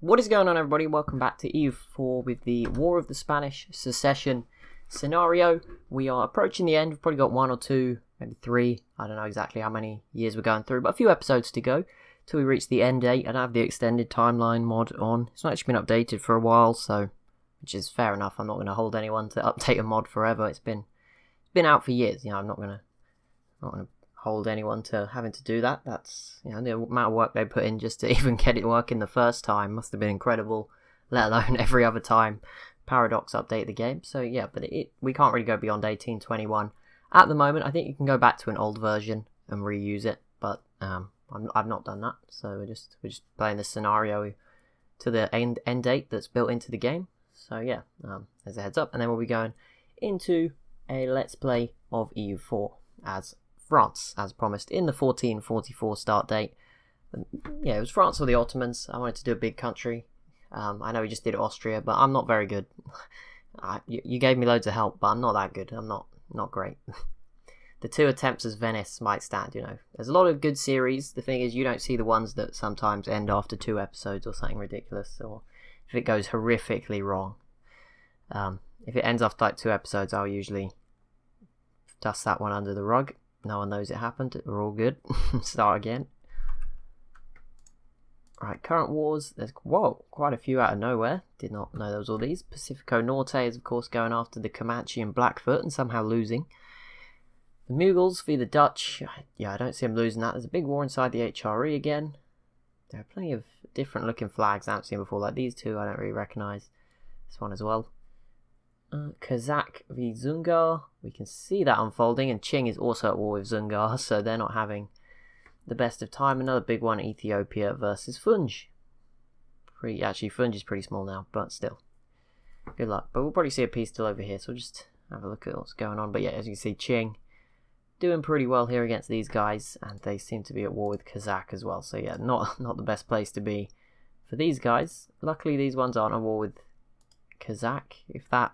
What is going on, everybody? Welcome back to EU4 with the War of the Spanish Succession scenario. We are approaching the end. We've probably got 1 or 2, maybe 3. I don't know exactly how many years we're going through, but a few episodes to go till we reach the end date. And I have the extended timeline mod on. It's not actually been updated for a while, so which is fair enough. I'm not going to hold anyone to update a mod forever. It's been out for years. I'm not going to hold anyone to having to do that. That's the amount of work they put in just to even get it working the first time must have been incredible, let alone every other time Paradox update the game. So yeah, but we can't really go beyond 1821 at the moment. I think you can go back to an old version and reuse it, but I've not done that, so we're just playing this scenario to the end date that's built into the game. So yeah, as a heads up, and then we'll be going into a let's play of EU4 as France, as promised in the 1444 start date. Yeah, it was France or the Ottomans. I wanted to do a big country. I know we just did Austria, but I'm not very good. You gave me loads of help, but I'm not that good. I'm not great. The 2 attempts as Venice might stand, There's a lot of good series. The thing is, you don't see the ones that sometimes end after 2 episodes or something ridiculous, or if it goes horrifically wrong. If it ends after like 2 episodes, I'll usually dust that one under the rug. No one knows it happened. We're all good. Start again. Right, current wars. There's quite a few out of nowhere. Did not know there was all these. Pacifico Norte is of course going after the Comanche and Blackfoot and somehow losing. The Mughals v the Dutch. Yeah, I don't see them losing that. There's a big war inside the HRE again. There are plenty of different looking flags I haven't seen before, like these 2 I don't really recognise. This one as well. Kazakh v Zungar. We can see that unfolding, and Qing is also at war with Zungar, so they're not having the best of time. Another big one, Ethiopia versus Funj. Actually, Funj is pretty small now, but still. Good luck. But we'll probably see a piece still over here, so we'll just have a look at what's going on. But yeah, as you can see, Qing doing pretty well here against these guys, and they seem to be at war with Kazakh as well. So yeah, not the best place to be for these guys. Luckily, these ones aren't at war with Kazakh, if that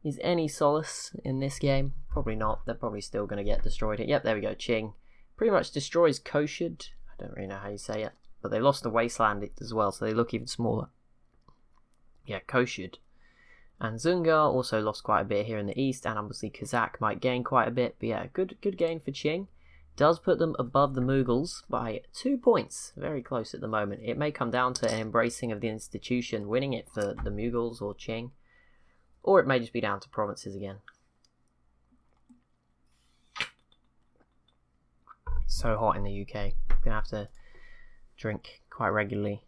is any solace in this game. Probably not. They're probably still going to get destroyed. Yep, there we go. Qing pretty much destroys Koshid. I don't really know how you say it, but they lost the wasteland as well, so they look even smaller. Yeah, Koshid. And Zungar also lost quite a bit here in the east, and obviously Kazakh might gain quite a bit. But yeah, good gain for Qing. Does put them above the Mughals by 2 points. Very close at the moment. It may come down to an embracing of the institution, winning it for the Mughals or Qing. Or it may just be down to provinces again. So hot in the UK. I'm going to have to drink quite regularly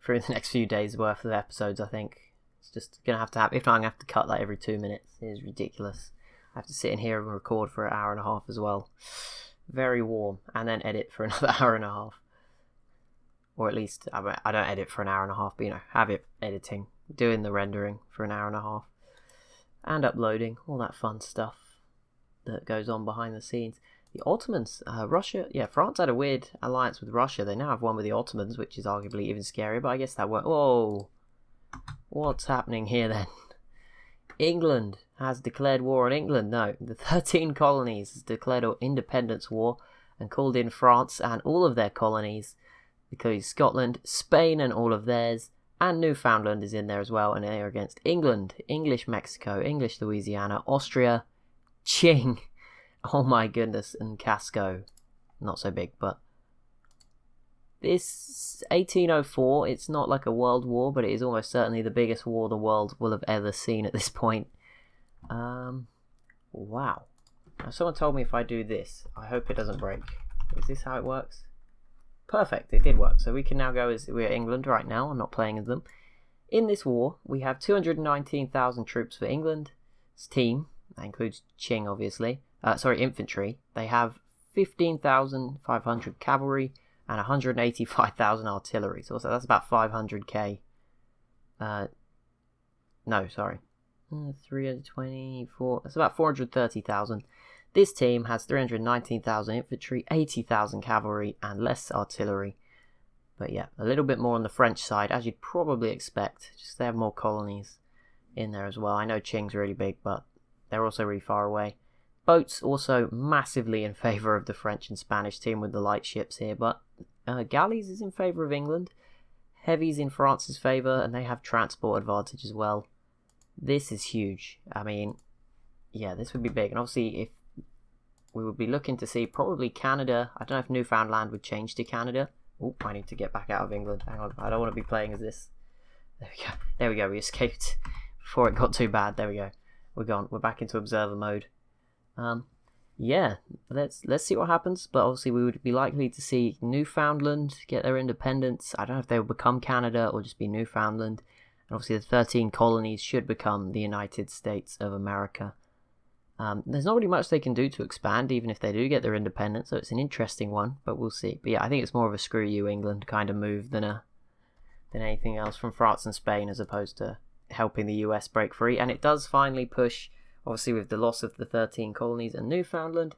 through the next few days worth of episodes, I think. It's just going to have, if not, I'm going to have to cut like every 2 minutes. It is ridiculous. I have to sit in here and record for an hour and a half as well. Very warm. And then edit for another hour and a half. Or at least, I don't edit for an hour and a half, but have it editing. Doing the rendering for an hour and a half. And uploading, all that fun stuff that goes on behind the scenes. The Ottomans, Russia, France had a weird alliance with Russia. They now have one with the Ottomans, which is arguably even scarier, but I guess that worked. Whoa! What's happening here then? England has declared war on England. No, the 13 colonies has declared an independence war and called in France and all of their colonies, because Scotland, Spain and all of theirs, and Newfoundland is in there as well, and they are against England, English Mexico, English Louisiana, Austria, Qing, oh my goodness, and Casco. Not so big, but this 1804, it's not like a world war, but it is almost certainly the biggest war the world will have ever seen at this point. Wow. Now, someone told me if I do this, I hope it doesn't break. Is this how it works? Perfect, it did work. So we can now go as we're England right now. I'm not playing as them. In this war, we have 219,000 troops for England's team. That includes Qing, obviously. Infantry. They have 15,500 cavalry and 185,000 artillery. So that's about 500k. 324. That's about 430,000. This team has 319,000 infantry, 80,000 cavalry, and less artillery. But yeah, a little bit more on the French side, as you'd probably expect. Just they have more colonies in there as well. I know Qing's really big, but they're also really far away. Boats also massively in favour of the French and Spanish team with the light ships here, but galleys is in favour of England. heavy's in France's favour, and they have transport advantage as well. This is huge. I mean, yeah, this would be big. And obviously, if we would be looking to see probably Canada. I don't know if Newfoundland would change to Canada. Oh, I need to get back out of England. Hang on, I don't want to be playing as this. There we go. There we go. We escaped before it got too bad. There we go. We're gone. We're back into observer mode. Yeah, let's see what happens. But obviously, we would be likely to see Newfoundland get their independence. I don't know if they will become Canada or just be Newfoundland. And obviously, the 13 colonies should become the United States of America. There's not really much they can do to expand, even if they do get their independence, so it's an interesting one, but we'll see. But yeah, I think it's more of a screw you England kind of move than anything else from France and Spain, as opposed to helping the US break free. And it does finally push, obviously with the loss of the 13 colonies and Newfoundland,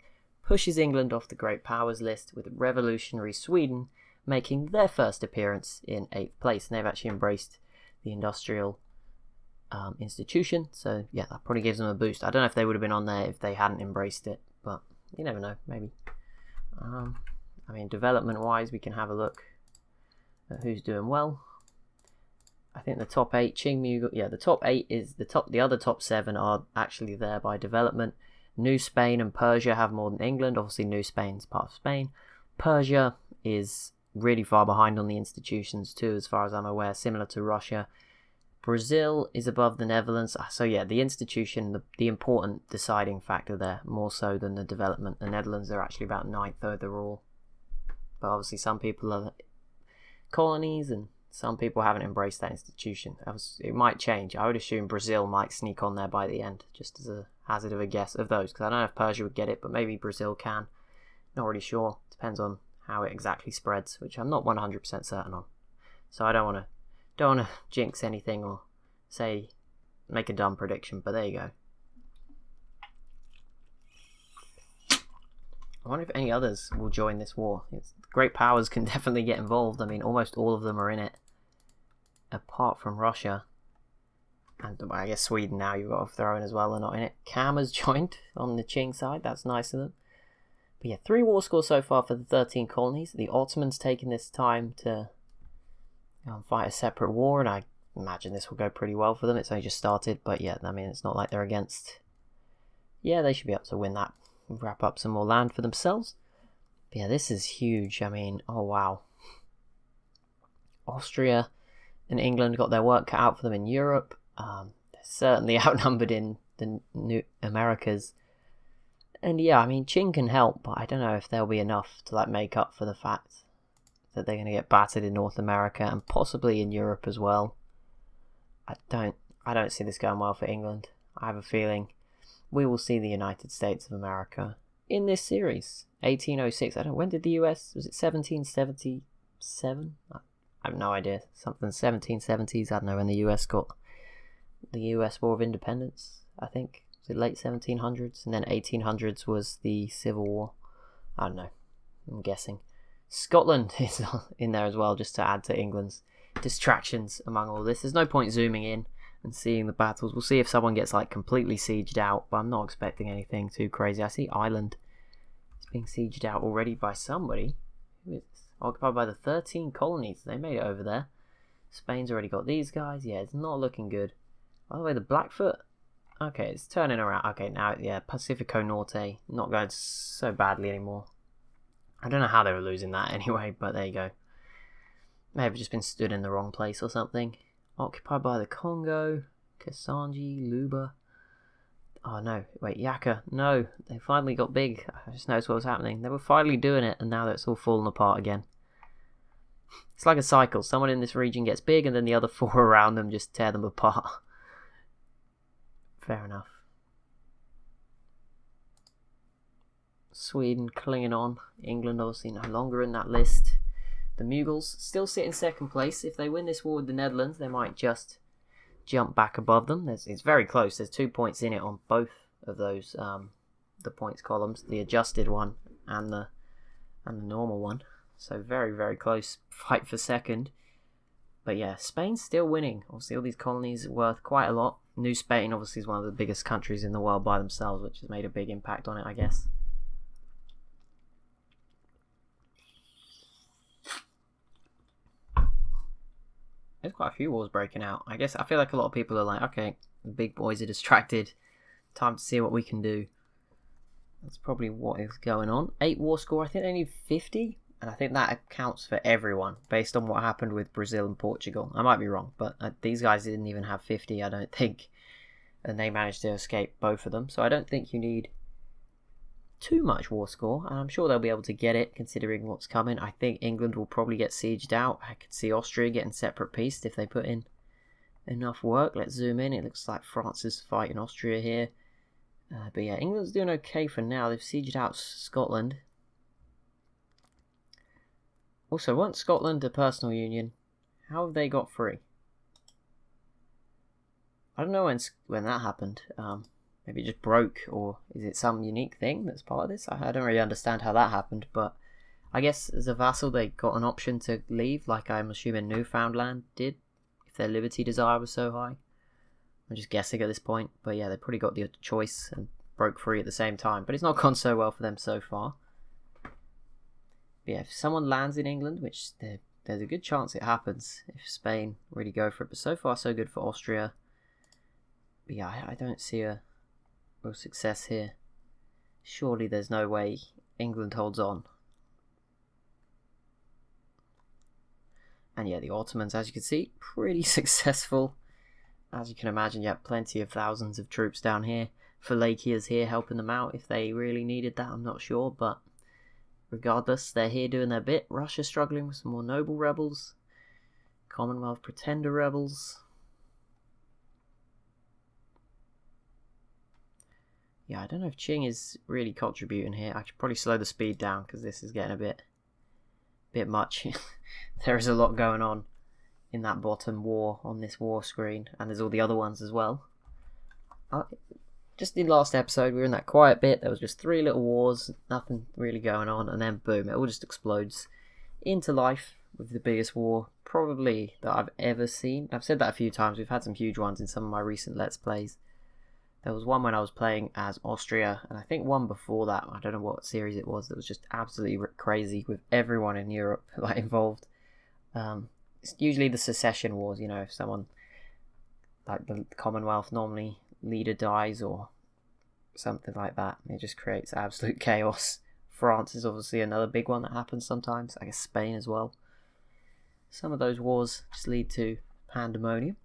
pushes England off the Great Powers list, with revolutionary Sweden making their first appearance in 8th place. And they've actually embraced the industrial institution, so yeah, that probably gives them a boost. I don't know if they would have been on there if they hadn't embraced it, but you never know, maybe. I mean, development wise, we can have a look at who's doing well. I think the top 8, Qingmu, yeah, the top 8 is the other top 7 are actually there by development. New Spain and Persia have more than England. Obviously, New Spain's part of Spain. Persia is really far behind on the institutions too, as far as I'm aware, similar to Russia. Brazil is above the Netherlands. So yeah, the institution, the important deciding factor there, more so than the development. The Netherlands are actually about 9th overall. But obviously some people are colonies and some people haven't embraced that institution. It might change. I would assume Brazil might sneak on there by the end, just as a hazard of a guess of those. Because I don't know if Persia would get it, but maybe Brazil can. Not really sure. Depends on how it exactly spreads, which I'm not 100% certain on. So I don't want to jinx anything or make a dumb prediction, but there you go. I wonder if any others will join this war. Great powers can definitely get involved. I mean, almost all of them are in it, apart from Russia. And I guess Sweden now you've got to throw in as well, are not in it. Cam has joined on the Qing side. That's nice of them. But yeah, 3 war scores so far for the 13 colonies. The Ottomans taking this time to fight a separate war, and I imagine this will go pretty well for them. It's only just started, but yeah, I mean, it's not like they're against. Yeah, they should be able to win that, wrap up some more land for themselves. But yeah, this is huge. I mean, oh wow. Austria and England got their work cut out for them in Europe. They're certainly outnumbered in the New Americas. And yeah, I mean, Qing can help, but I don't know if they'll be enough to make up for the fact that they're going to get battered in North America and possibly in Europe as well. I don't see this going well for England. I have a feeling we will see the United States of America in this series. 1806. When did the US? Was it 1777? I have no idea. Something 1770s. I don't know when the US got the US War of Independence. I think was it late 1700s, and then 1800s was the Civil War. I don't know. I'm guessing. Scotland is in there as well, just to add to England's distractions among all this. There's no point zooming in and seeing the battles. We'll see if someone gets completely sieged out, but I'm not expecting anything too crazy. I see Ireland is being sieged out already by somebody. Who is this? Occupied by the 13 colonies. They made it over there. Spain's already got these guys. Yeah, it's not looking good. By the way, the Blackfoot. Okay, it's turning around. Okay, now, yeah, Pacifico Norte. Not going so badly anymore. I don't know how they were losing that anyway, but there you go. May have just been stood in the wrong place or something. Occupied by the Congo, Kasanji, Luba. Oh no, wait, Yaka. No, they finally got big. I just noticed what was happening. They were finally doing it, and now it's all falling apart again. It's like a cycle. Someone in this region gets big, and then the other 4 around them just tear them apart. Fair enough. Sweden clinging on. England obviously no longer in that list. The Mughals still sit in 2nd place. If they win this war with the Netherlands, they might just jump back above them. It's very close. There's 2 points in it on both of those the points columns, the adjusted one and the normal one. So very, very close fight for 2nd. But yeah, Spain's still winning. Obviously, all these colonies are worth quite a lot. New Spain obviously is one of the biggest countries in the world by themselves, which has made a big impact on it, I guess. There's quite a few wars breaking out. I guess I feel like a lot of people are like, okay, the big boys are distracted. Time to see what we can do. That's probably what is going on. 8 war score. I think they need 50. And I think that accounts for everyone based on what happened with Brazil and Portugal. I might be wrong, but these guys didn't even have 50, I don't think. And they managed to escape both of them. So I don't think you need too much war score. And I'm sure they'll be able to get it considering what's coming. I think England will probably get sieged out. I could see Austria getting separate peace if they put in enough work. Let's zoom in. It looks like France is fighting Austria here. But yeah, England's doing okay for now. They've sieged out Scotland. Also, weren't Scotland a personal union? How have they got free? I don't know when that happened. Maybe it just broke, or is it some unique thing that's part of this? I don't really understand how that happened, but I guess as a vassal they got an option to leave, like I'm assuming Newfoundland did, if their liberty desire was so high. I'm just guessing at this point, but yeah, they probably got the choice and broke free at the same time. But it's not gone so well for them so far. But yeah, if someone lands in England, which there's a good chance it happens if Spain really go for it. But so far, so good for Austria. But yeah, I don't see a real success here. Surely there's no way England holds on. And yeah, the Ottomans, as you can see, pretty successful. As you can imagine, you have plenty of thousands of troops down here. Fallakia's here helping them out if they really needed that, I'm not sure, but regardless, they're here doing their bit. Russia's struggling with some more noble rebels. Commonwealth pretender rebels. Yeah, I don't know if Qing is really contributing here. I should probably slow the speed down because this is getting a bit much. There is a lot going on in that bottom war on this war screen, and there's all the other ones as well. Just in the last episode, we were in that quiet bit. There was just 3 little wars, nothing really going on, and then boom, it all just explodes into life with the biggest war probably that I've ever seen. I've said that a few times. We've had some huge ones in some of my recent Let's Plays. There was one when I was playing as Austria, and I think one before that, I don't know what series it was, that was just absolutely crazy with everyone in Europe like involved. It's usually the secession wars, you know, if someone like the Commonwealth normally leader dies or something like that, it just creates absolute chaos. France is obviously another big one that happens sometimes. I guess Spain as well. Some of those wars just lead to pandemonium.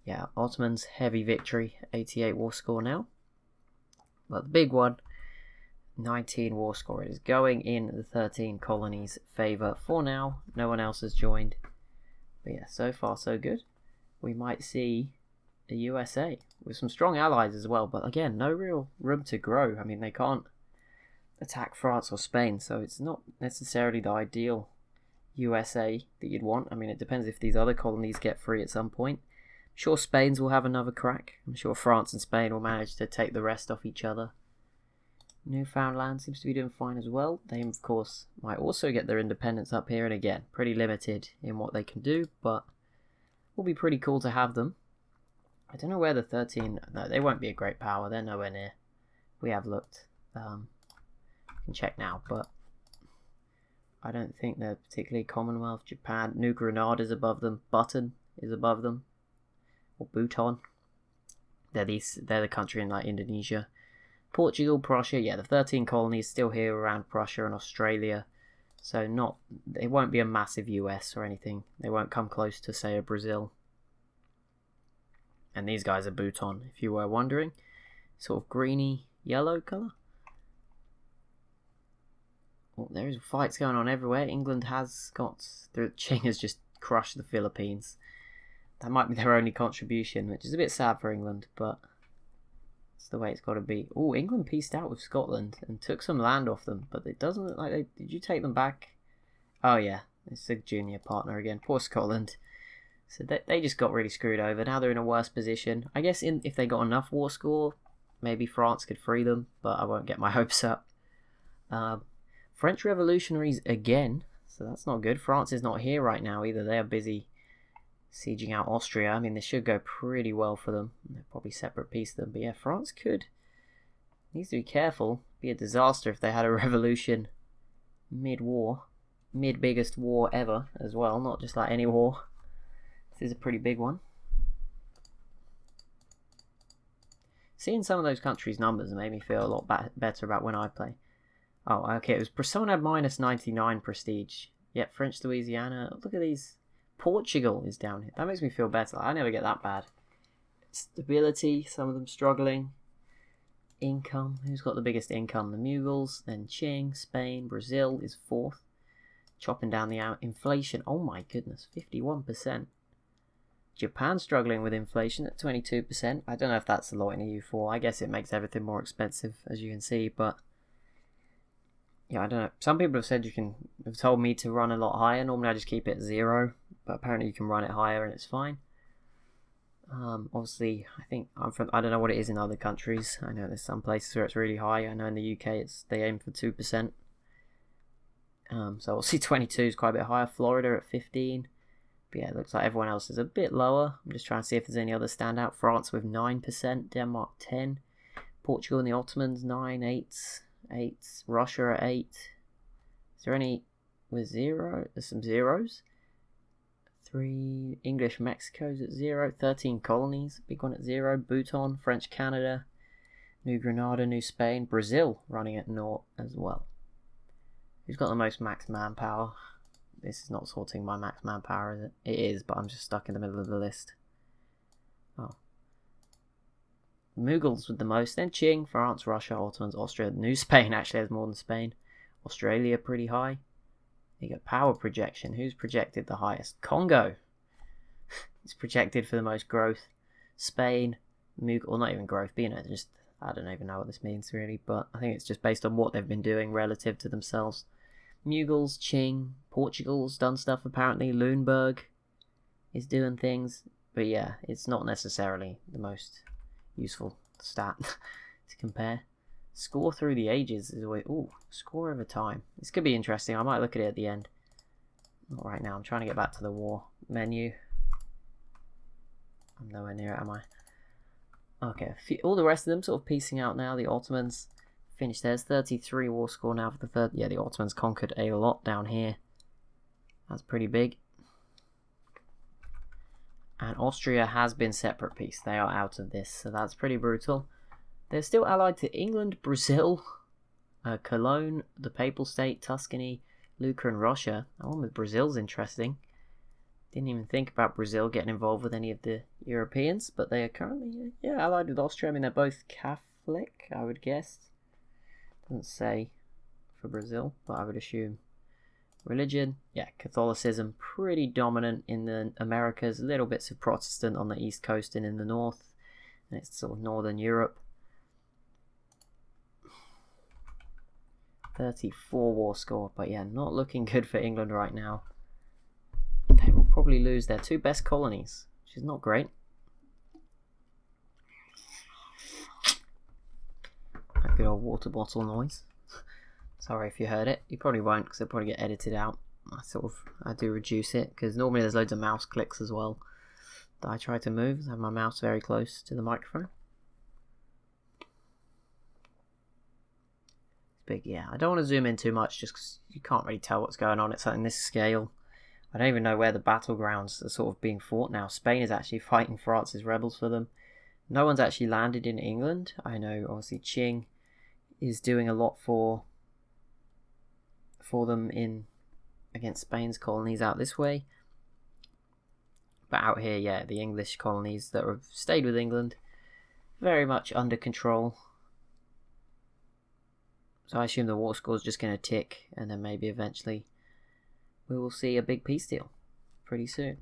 Yeah, Ottomans heavy victory, 88 war score now. But the big one, 19 war score. It is going in the 13 colonies' favour for now. No one else has joined. But yeah, so far so good. We might see a USA with some strong allies as well, but again, no real room to grow. I mean, they can't attack France or Spain, so it's not necessarily the ideal USA that you'd want. I mean, it depends if these other colonies get free at some point. I'm sure Spain's will have another crack. I'm sure France and Spain will manage to take the rest off each other. Newfoundland seems to be doing fine as well. They, of course, might also get their independence up here, and again, pretty limited in what they can do, but will be pretty cool to have them. I don't know where the 13... No, they won't be a great power. They're nowhere near. We have looked. You can check now, but I don't think they're particularly Commonwealth. Japan, New Grenada is above them. Bhutan is above them. Or Bhutan. They're the country in like Indonesia. Portugal, Prussia, yeah, the 13 colonies still here around Prussia and Australia. So it won't be a massive US or anything. They won't come close to, say, a Brazil. And these guys are Bhutan, if you were wondering. Sort of greeny yellow colour. Well, there's fights going on everywhere. England has got... Qing has just crushed the Philippines. That might be their only contribution, which is a bit sad for England, but it's the way it's got to be. Oh, England pieced out with Scotland and took some land off them, but it doesn't look like they... Did you take them back? Oh, yeah. It's a junior partner again. Poor Scotland. So they just got really screwed over. Now they're in a worse position. I guess if they got enough war score, maybe France could free them, but I won't get my hopes up. French revolutionaries again, so that's not good. France is not here right now either. They are busy sieging out Austria. I mean, this should go pretty well for them. They'll probably separate peace them. But yeah, France needs to be careful. It'd be a disaster if they had a revolution mid-war. Mid-biggest war ever as well, not just like any war. This is a pretty big one. Seeing some of those countries' numbers made me feel a lot better about when I play. Oh, okay, it was someone had minus 99 prestige. Yet French Louisiana, look at these. Portugal is down here. That makes me feel better. I never get that bad. Stability, some of them struggling. Income, who's got the biggest income? The Mughals, then Qing, Spain, Brazil is fourth. Chopping down the inflation. Oh my goodness, 51%. Japan struggling with inflation at 22%. I don't know if that's a lot in EU4. I guess it makes everything more expensive, as you can see, but yeah, I don't know. Some people have told me to run a lot higher. Normally I just keep it at 0, but apparently you can run it higher and it's fine. Obviously, I think I don't know what it is in other countries. I know there's some places where it's really high. I know in the UK they aim for 2%. So we'll see 22 is quite a bit higher. Florida at 15. But yeah, it looks like everyone else is a bit lower. I'm just trying to see if there's any other standout. France with 9%, Denmark 10, Portugal and the Ottomans 9, 8. Russia at 8. Is there any with 0? There's some zeros. 3. English Mexico's at 0. 13 colonies, big one at 0. Bhutan, French Canada, New Granada, New Spain, Brazil running at 0 as well. Who's got the most max manpower? This is not sorting my max manpower, is it? It is, but I'm just stuck in the middle of the list. Oh. Mughals with the most, then Qing, France, Russia, Ottomans, Austria. New Spain actually has more than Spain. Australia pretty high. You got power projection. Who's projected the highest? Congo. It's projected for the most growth. Spain, Mughal, not even growth, but I don't even know what this means really, but I think it's just based on what they've been doing relative to themselves. Mughals, Qing, Portugal's done stuff apparently. Lüneburg is doing things, but yeah, it's not necessarily the most useful stat to compare. Score through the ages is always... Ooh, score over time. This could be interesting. I might look at it at the end. Not right now. I'm trying to get back to the war menu. I'm nowhere near it, am I? Okay, all the rest of them sort of piecing out now. The Ottomans finished theirs. 33 war score now for the third. Yeah, the Ottomans conquered a lot down here. That's pretty big. And Austria has been separate peace. They are out of this, so that's pretty brutal. They're still allied to England, Brazil, Cologne, the Papal State, Tuscany, Lucca and Russia. That one with Brazil's interesting. Didn't even think about Brazil getting involved with any of the Europeans, but they are currently, allied with Austria. I mean, they're both Catholic, I would guess. Doesn't say for Brazil, but I would assume. Religion, Catholicism pretty dominant in the Americas. Little bits of Protestant on the East Coast and in the North. And it's sort of Northern Europe. 34 war score, but yeah, not looking good for England right now. They will probably lose their 2 best colonies, which is not great. That good old water bottle noise. Sorry if you heard it. You probably won't, because it'll probably get edited out. I do reduce it, because normally there's loads of mouse clicks as well that I try to move. I have my mouse very close to the microphone. Big, yeah. I don't want to zoom in too much just because you can't really tell what's going on. It's in this scale. I don't even know where the battlegrounds are sort of being fought now. Spain is actually fighting France's rebels for them. No one's actually landed in England. I know obviously Qing is doing a lot for them against Spain's colonies out this way. But out here, yeah, the English colonies that have stayed with England, very much under control. So I assume the war score is just going to tick, and then maybe eventually we will see a big peace deal pretty soon.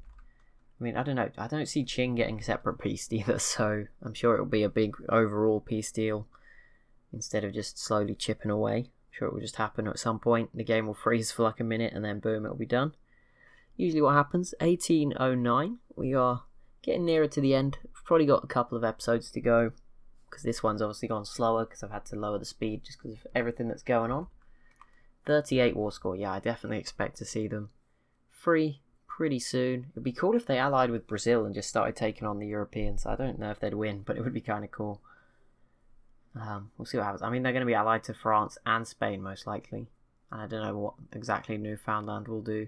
I mean, I don't know. I don't see Qing getting separate peace either, so I'm sure it will be a big overall peace deal instead of just slowly chipping away. I'm sure it will just happen at some point. The game will freeze for like a minute, and then boom, it will be done. Usually what happens, 1809, we are getting nearer to the end. We've probably got a couple of episodes to go, because this one's obviously gone slower because I've had to lower the speed just because of everything that's going on. 38 war score, yeah, I definitely expect to see them free pretty soon. It'd be cool if they allied with Brazil and just started taking on the Europeans. I don't know if they'd win, but it would be kind of cool. We'll see what happens. I mean, they're going to be allied to France and Spain most likely, and I don't know what exactly Newfoundland will do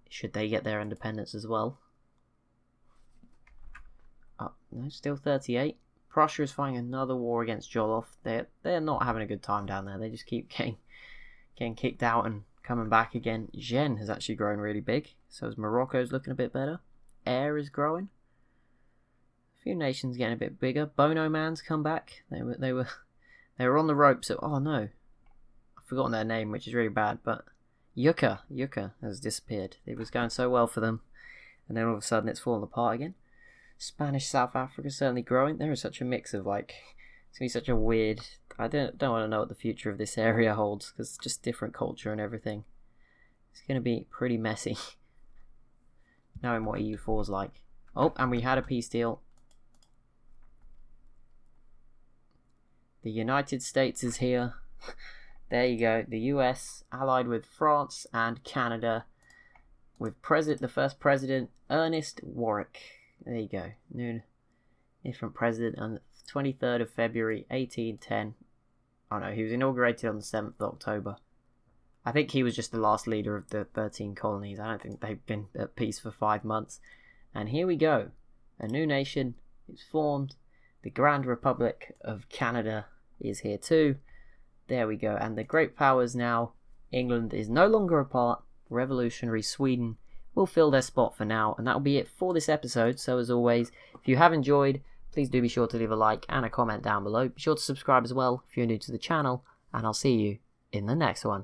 should they get their independence as well. No, still 38. Prussia is fighting another war against Joloffe. They're not having a good time down there. They just keep getting kicked out and coming back again. Gen has actually grown really big. So is Morocco's looking a bit better. Air is growing. A few nations getting a bit bigger. Bono Man's come back. They were on the ropes. So, oh no, I've forgotten their name, which is really bad. But Yucca has disappeared. It was going so well for them, and then all of a sudden it's fallen apart again. Spanish South Africa certainly growing. There is such a mix of it's gonna be such a weird. I don't want to know what the future of this area holds because it's just different culture and everything. It's gonna be pretty messy. Knowing what EU4 is like. Oh, and we had a peace deal. The United States is here. There you go. The US allied with France and Canada with the first president, Ernest Warwick. There you go. New different president on the 23rd of February 1810. Oh no, he was inaugurated on the 7th of October. I think he was just the last leader of the 13 colonies. I don't think they've been at peace for 5 months. And here we go. A new nation is formed. The Grand Republic of Canada is here too. There we go. And the great powers now. England is no longer a part. Revolutionary Sweden will fill their spot for now. And that'll be it for this episode. So as always, if you have enjoyed, please do be sure to leave a like and a comment down below. Be sure to subscribe as well if you're new to the channel. And I'll see you in the next one.